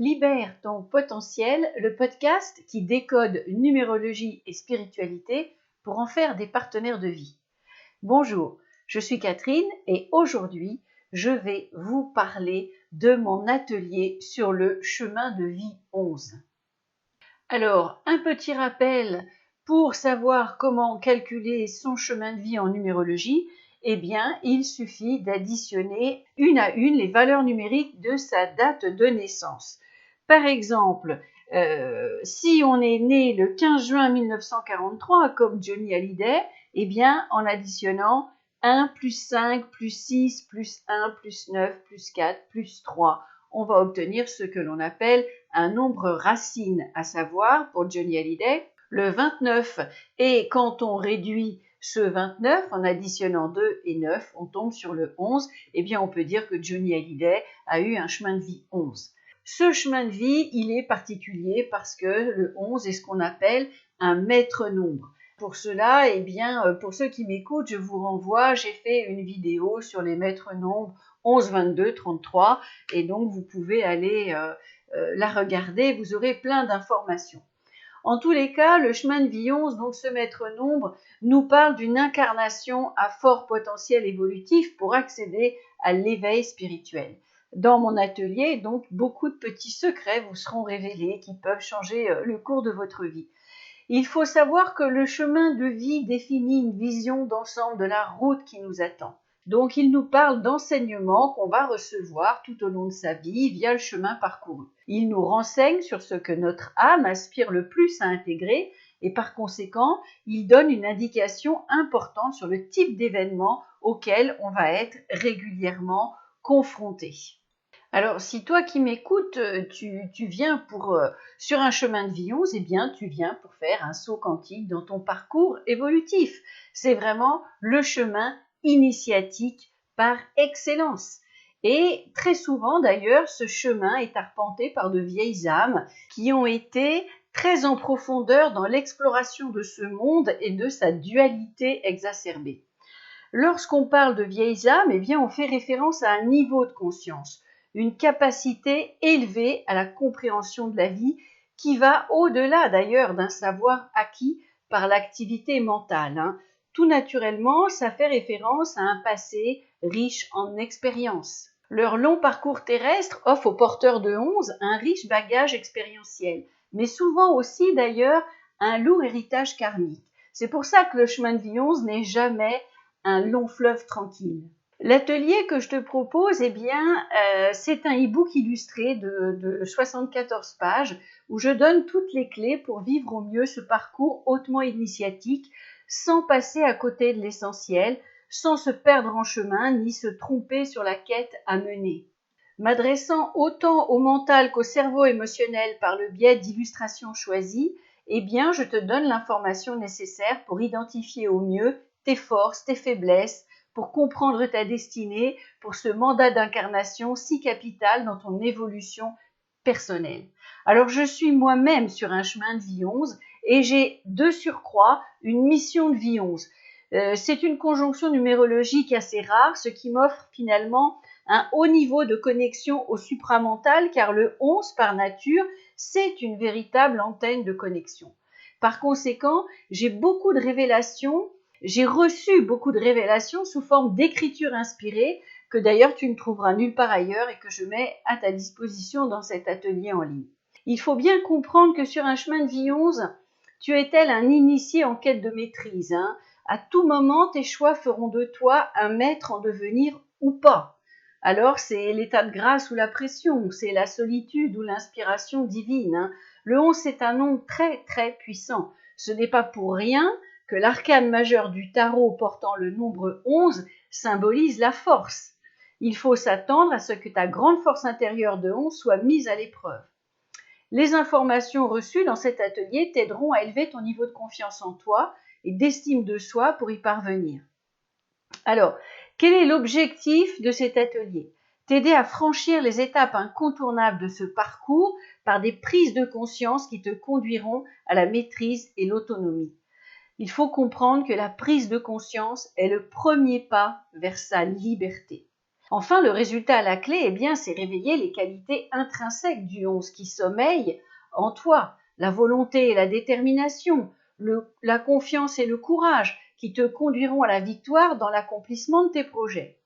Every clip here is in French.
Libère ton potentiel, le podcast qui décode numérologie et spiritualité pour en faire des partenaires de vie. Bonjour, je suis Catherine et aujourd'hui, je vais vous parler de mon atelier sur le chemin de vie 11. Alors, un petit rappel pour savoir comment calculer son chemin de vie en numérologie. Eh bien, il suffit d'additionner une à une les valeurs numériques de sa date de naissance. Par exemple, si on est né le 15 juin 1943 comme Johnny Hallyday, eh bien, en additionnant 1 plus 5 plus 6 plus 1 plus 9 plus 4 plus 3, on va obtenir ce que l'on appelle un nombre racine, à savoir, pour Johnny Hallyday, le 29. Et quand on réduit ce 29 en additionnant 2 et 9, on tombe sur le 11. Eh bien, on peut dire que Johnny Hallyday a eu un chemin de vie 11. Ce chemin de vie, il est particulier parce que le 11 est ce qu'on appelle un maître nombre. Pour cela, eh bien, pour ceux qui m'écoutent, je vous renvoie, j'ai fait une vidéo sur les maîtres nombres 11, 22, 33, et donc vous pouvez aller la regarder, vous aurez plein d'informations. En tous les cas, le chemin de vie 11, donc ce maître nombre, nous parle d'une incarnation à fort potentiel évolutif pour accéder à l'éveil spirituel. Dans mon atelier, donc, beaucoup de petits secrets vous seront révélés qui peuvent changer le cours de votre vie. Il faut savoir que le chemin de vie définit une vision d'ensemble de la route qui nous attend. Donc, il nous parle d'enseignements qu'on va recevoir tout au long de sa vie via le chemin parcouru. Il nous renseigne sur ce que notre âme aspire le plus à intégrer et par conséquent, il donne une indication importante sur le type d'événement auquel on va être régulièrement confronté. Alors, si toi qui m'écoutes, tu viens sur un chemin de vie 11, eh bien, tu viens pour faire un saut quantique dans ton parcours évolutif. C'est vraiment le chemin initiatique par excellence. Et très souvent, d'ailleurs, ce chemin est arpenté par de vieilles âmes qui ont été très en profondeur dans l'exploration de ce monde et de sa dualité exacerbée. Lorsqu'on parle de vieilles âmes, eh bien, on fait référence à un niveau de conscience, une capacité élevée à la compréhension de la vie qui va au-delà d'ailleurs d'un savoir acquis par l'activité mentale. Tout naturellement, ça fait référence à un passé riche en expériences. Leur long parcours terrestre offre aux porteurs de 11 un riche bagage expérientiel, mais souvent aussi d'ailleurs un lourd héritage karmique. C'est pour ça que le chemin de vie 11 n'est jamais un long fleuve tranquille. L'atelier que je te propose, eh bien, c'est un e-book illustré de 74 pages où je donne toutes les clés pour vivre au mieux ce parcours hautement initiatique sans passer à côté de l'essentiel, sans se perdre en chemin ni se tromper sur la quête à mener. M'adressant autant au mental qu'au cerveau émotionnel par le biais d'illustrations choisies, eh bien, je te donne l'information nécessaire pour identifier au mieux tes forces, tes faiblesses, pour comprendre ta destinée, pour ce mandat d'incarnation si capital dans ton évolution personnelle. Alors, je suis moi-même sur un chemin de vie 11 et j'ai de surcroît une mission de vie 11. C'est une conjonction numérologique assez rare, ce qui m'offre finalement un haut niveau de connexion au supramental, car le 11 par nature, c'est une véritable antenne de connexion. Par conséquent, j'ai reçu beaucoup de révélations sous forme d'écriture inspirée, que d'ailleurs tu ne trouveras nulle part ailleurs et que je mets à ta disposition dans cet atelier en ligne. Il faut bien comprendre que sur un chemin de vie 11, tu es tel un initié en quête de maîtrise. À tout moment, tes choix feront de toi un maître en devenir ou pas. Alors, c'est l'état de grâce ou la pression, c'est la solitude ou l'inspiration divine. Le 11, c'est un nombre très, très puissant. Ce n'est pas pour rien que l'arcane majeur du tarot portant le nombre 11 symbolise la force. Il faut s'attendre à ce que ta grande force intérieure de 11 soit mise à l'épreuve. Les informations reçues dans cet atelier t'aideront à élever ton niveau de confiance en toi et d'estime de soi pour y parvenir. Alors, quel est l'objectif de cet atelier ? T'aider à franchir les étapes incontournables de ce parcours par des prises de conscience qui te conduiront à la maîtrise et l'autonomie. Il faut comprendre que la prise de conscience est le premier pas vers sa liberté. Enfin, le résultat à la clé, eh bien, c'est réveiller les qualités intrinsèques du 11 qui sommeillent en toi, la volonté et la détermination, la confiance et le courage qui te conduiront à la victoire dans l'accomplissement de tes projets.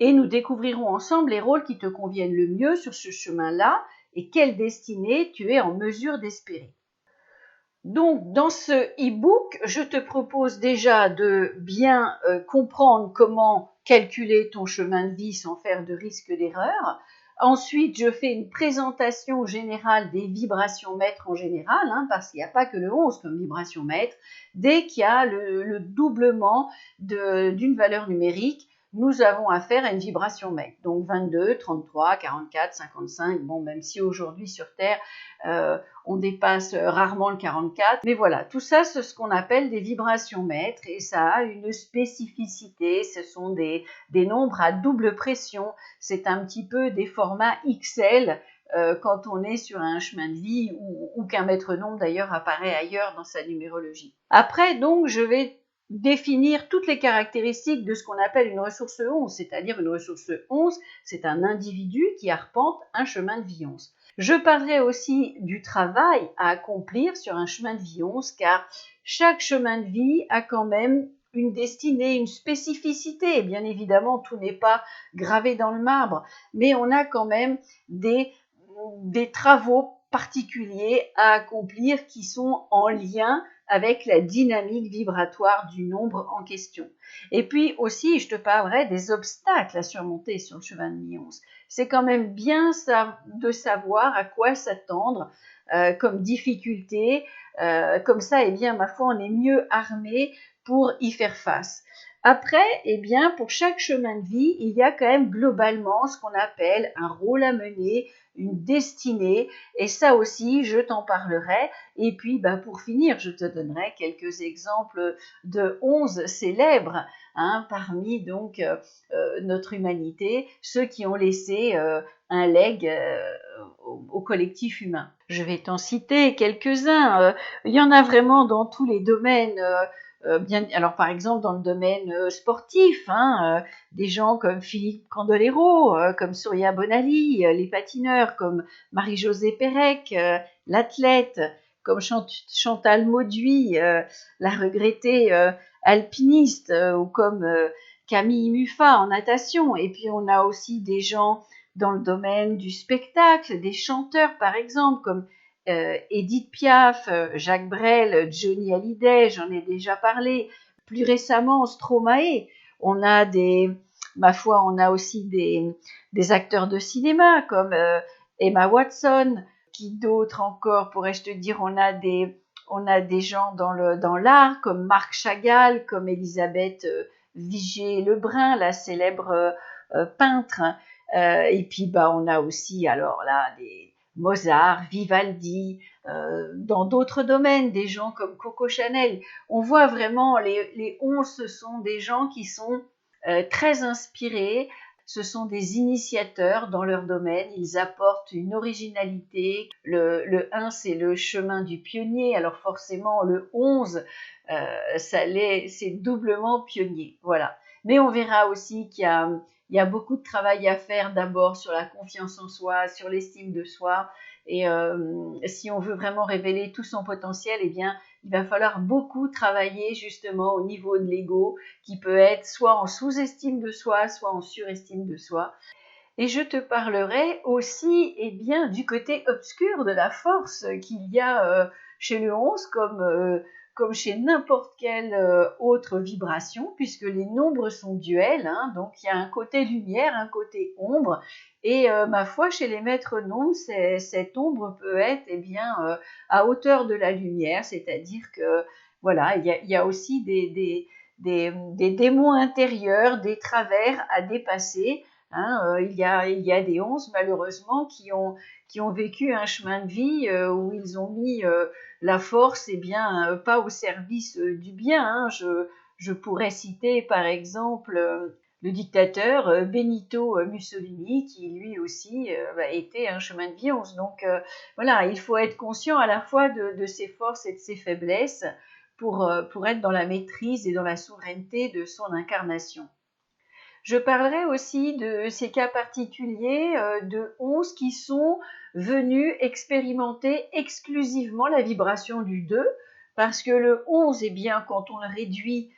Et nous découvrirons ensemble les rôles qui te conviennent le mieux sur ce chemin-là et quelle destinée tu es en mesure d'espérer. Donc, dans ce e-book, je te propose déjà de bien comprendre comment calculer ton chemin de vie sans faire de risque d'erreur. Ensuite, je fais une présentation générale des vibrations maîtres en général, parce qu'il n'y a pas que le 11 comme vibration maître. Dès qu'il y a le doublement d'une valeur numérique, nous avons affaire à une vibration maître. Donc 22, 33, 44, 55, bon, même si aujourd'hui sur Terre, on dépasse rarement le 44. Mais voilà, tout ça, c'est ce qu'on appelle des vibrations maîtres et ça a une spécificité. Ce sont des nombres à double pression. C'est un petit peu des formats XL quand on est sur un chemin de vie ou qu'un maître nombre d'ailleurs apparaît ailleurs dans sa numérologie. Après, donc, je vais définir toutes les caractéristiques de ce qu'on appelle une ressource 11, c'est-à-dire une ressource 11, c'est un individu qui arpente un chemin de vie 11. Je parlerai aussi du travail à accomplir sur un chemin de vie 11, car chaque chemin de vie a quand même une destinée, une spécificité. Et bien évidemment, tout n'est pas gravé dans le marbre, mais on a quand même des travaux particuliers à accomplir qui sont en lien avec la dynamique vibratoire du nombre en question. Et puis aussi, je te parlerai des obstacles à surmonter sur le chemin de vie 11. C'est quand même bien de savoir à quoi s'attendre comme difficulté. Comme ça, eh bien, ma foi, on est mieux armé pour y faire face. Après, eh bien, pour chaque chemin de vie, il y a quand même globalement ce qu'on appelle un rôle à mener, une destinée, et ça aussi, je t'en parlerai. Et puis, pour finir, je te donnerai quelques exemples de 11 célèbres parmi donc notre humanité, ceux qui ont laissé un legs au collectif humain. Je vais t'en citer quelques-uns. Il y en a vraiment dans tous les domaines. Alors par exemple dans le domaine sportif, des gens comme Philippe Candelero, comme Surya Bonali, les patineurs comme Marie-Josée Pérec, l'athlète comme Chantal Mauduit, la regrettée alpiniste, ou comme Camille Muffat en natation. Et puis on a aussi des gens dans le domaine du spectacle, des chanteurs par exemple comme Edith Piaf, Jacques Brel, Johnny Hallyday, j'en ai déjà parlé. Plus récemment, Stromae. On a on a aussi des acteurs de cinéma comme Emma Watson. Qui d'autres encore pourrais-je te dire? On a des gens dans l'art comme Marc Chagall, comme Elisabeth Vigée-Lebrun, la célèbre peintre. Et puis on a aussi alors là des Mozart, Vivaldi, dans d'autres domaines, des gens comme Coco Chanel. On voit vraiment les 11, ce sont des gens qui sont très inspirés, ce sont des initiateurs dans leur domaine, ils apportent une originalité. Le 1, c'est le chemin du pionnier, alors forcément le 11, c'est doublement pionnier, voilà. Mais on verra aussi qu'il y a beaucoup de travail à faire d'abord sur la confiance en soi, sur l'estime de soi. Et si on veut vraiment révéler tout son potentiel, eh bien, il va falloir beaucoup travailler justement au niveau de l'ego, qui peut être soit en sous-estime de soi, soit en surestime de soi. Et je te parlerai aussi bien, du côté obscur de la force qu'il y a chez le 11, comme chez n'importe quelle autre vibration, puisque les nombres sont duels, donc il y a un côté lumière, un côté ombre, et ma foi, chez les maîtres nombres, cette ombre peut être à hauteur de la lumière, c'est-à-dire que voilà, il y a aussi des démons intérieurs, des travers à dépasser. Il y a des 11 malheureusement qui ont vécu un chemin de vie où ils ont mis la force pas au service du bien. Je pourrais citer par exemple le dictateur Benito Mussolini qui lui aussi était un chemin de vie 11. Donc voilà, il faut être conscient à la fois de ses forces et de ses faiblesses pour être dans la maîtrise et dans la souveraineté de son incarnation. Je parlerai aussi de ces cas particuliers de 11 qui sont venus expérimenter exclusivement la vibration du 2, parce que le 11, eh bien, quand on le réduit,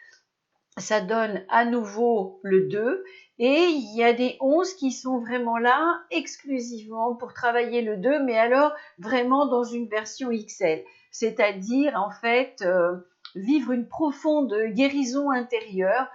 ça donne à nouveau le 2, et il y a des 11 qui sont vraiment là exclusivement pour travailler le 2, mais alors vraiment dans une version XL, c'est-à-dire en fait vivre une profonde guérison intérieure,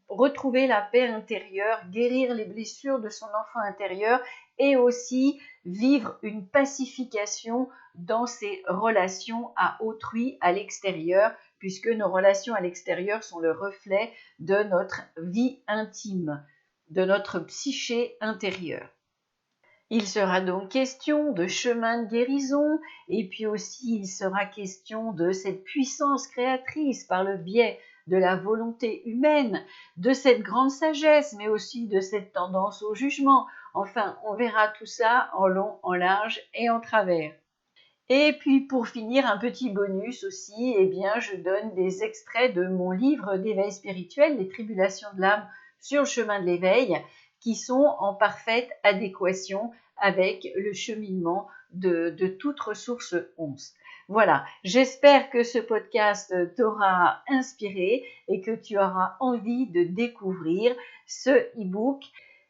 retrouver la paix intérieure, guérir les blessures de son enfant intérieur et aussi vivre une pacification dans ses relations à autrui, à l'extérieur, puisque nos relations à l'extérieur sont le reflet de notre vie intime, de notre psyché intérieure. Il sera donc question de chemin de guérison et puis aussi il sera question de cette puissance créatrice par le biais de la volonté humaine, de cette grande sagesse, mais aussi de cette tendance au jugement. Enfin, on verra tout ça en long, en large et en travers. Et puis pour finir, un petit bonus aussi, eh bien, je donne des extraits de mon livre d'éveil spirituel, Les Tribulations de l'âme sur le chemin de l'éveil, qui sont en parfaite adéquation avec le cheminement de toute ressource 11. Voilà, j'espère que ce podcast t'aura inspiré et que tu auras envie de découvrir ce e-book.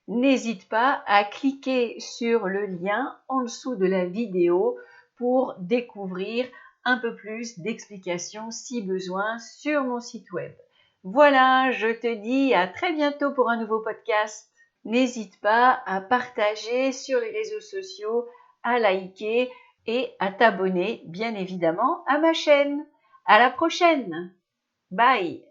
N'hésite pas à cliquer sur le lien en dessous de la vidéo pour découvrir un peu plus d'explications si besoin sur mon site web. Voilà, je te dis à très bientôt pour un nouveau podcast. N'hésite pas à partager sur les réseaux sociaux, à liker et à t'abonner bien évidemment à ma chaîne. À la prochaine. Bye.